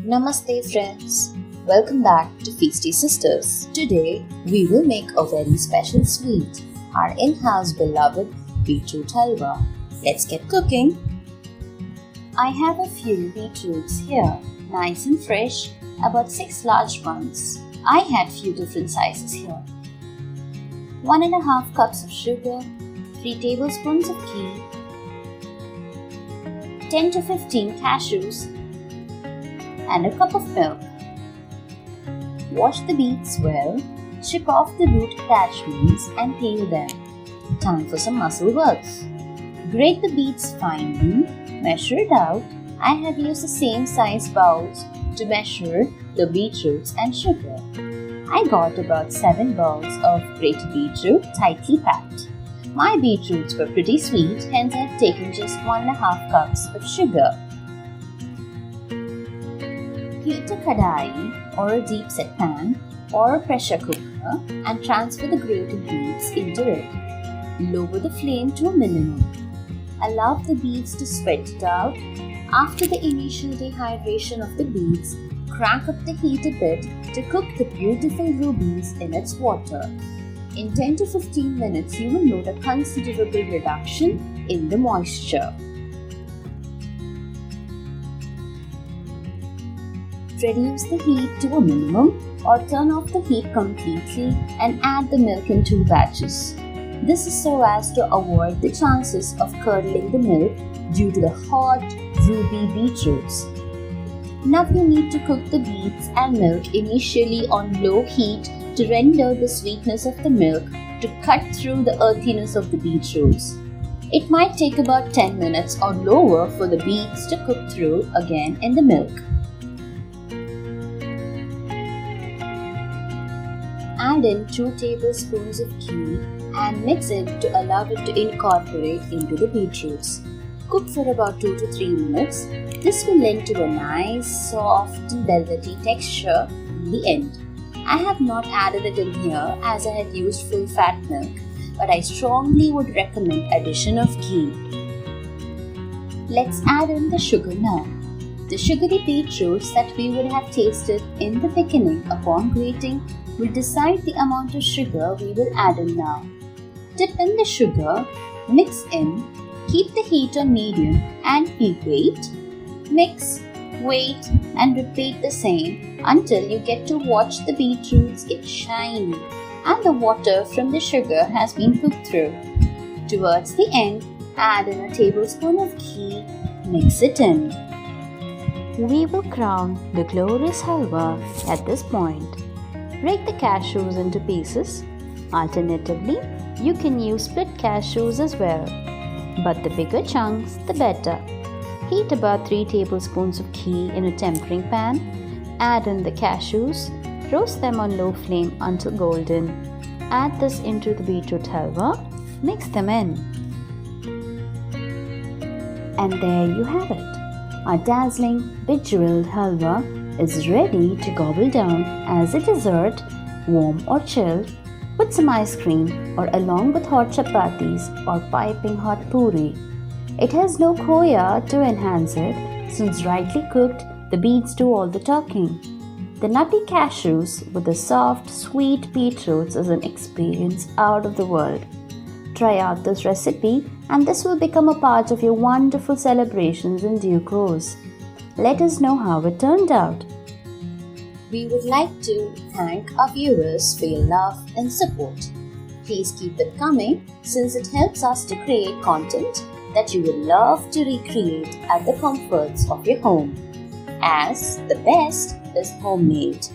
Namaste friends, welcome back to Feasty Sisters. Today we will make a very special sweet, our in-house beloved Beetroot Halwa. Let's get cooking. I have a few beetroots here, nice and fresh, about 6 large ones. I had few different sizes here. 1.5 cups of sugar, 3 tablespoons of ghee, 10 to 15 cashews, and a cup of milk. Wash the beets well, chip off the root attachments and peel them. Time for some muscle works. Grate the beets finely, measure it out. I have used the same size bowls to measure the beetroots and sugar. I got about 7 bowls of grated beetroot tightly packed. My beetroots were pretty sweet, hence I have taken just 1.5 cups of sugar. Heat a kadai or a deep set pan or a pressure cooker and transfer the grated beets into it. Lower the flame to a minimum. Allow the beets to sweat it out. After the initial dehydration of the beets, crank up the heat a bit to cook the beautiful rubies in its water. In 10 to 15 minutes, you will note a considerable reduction in the moisture. Reduce the heat to a minimum or turn off the heat completely and add the milk in 2 batches. This is so as to avoid the chances of curdling the milk due to the hot, ruby beetroots. Now you need to cook the beets and milk initially on low heat to render the sweetness of the milk to cut through the earthiness of the beetroots. It might take about 10 minutes or lower for the beets to cook through again in the milk. Add in 2 tablespoons of ghee and mix it to allow it to incorporate into the beetroots. Cook for about 2 to 3 minutes. This will lend to a nice, soft and velvety texture in the end. I have not added it in here as I had used full fat milk, but I strongly would recommend addition of ghee. Let's add in the sugar now. The sugary beetroots that we would have tasted in the beginning upon grating will decide the amount of sugar we will add in now. Dip in the sugar, mix in, keep the heat on medium and wait. Mix, wait and repeat the same until you get to watch the beetroots get shiny and the water from the sugar has been cooked through. Towards the end, add in a tablespoon of ghee, mix it in. We will crown the glorious halwa at this point. Break the cashews into pieces. Alternatively, you can use split cashews as well, but the bigger chunks, the better. Heat about 3 tablespoons of ghee in a tempering pan. Add in the cashews. Roast them on low flame until golden. Add this into the beetroot halwa. Mix them in. And there you have it. Our dazzling bejeweled halwa is ready to gobble down as a dessert, warm or chilled, with some ice cream or along with hot chapatis or piping hot puri. It has no khoya to enhance it, since rightly cooked, the beets do all the talking. The nutty cashews with the soft, sweet beetroots is an experience out of the world. Try out this recipe and this will become a part of your wonderful celebrations in due course. Let us know how it turned out. We would like to thank our viewers for your love and support. Please keep it coming since it helps us to create content that you will love to recreate at the comforts of your home, as the best is homemade.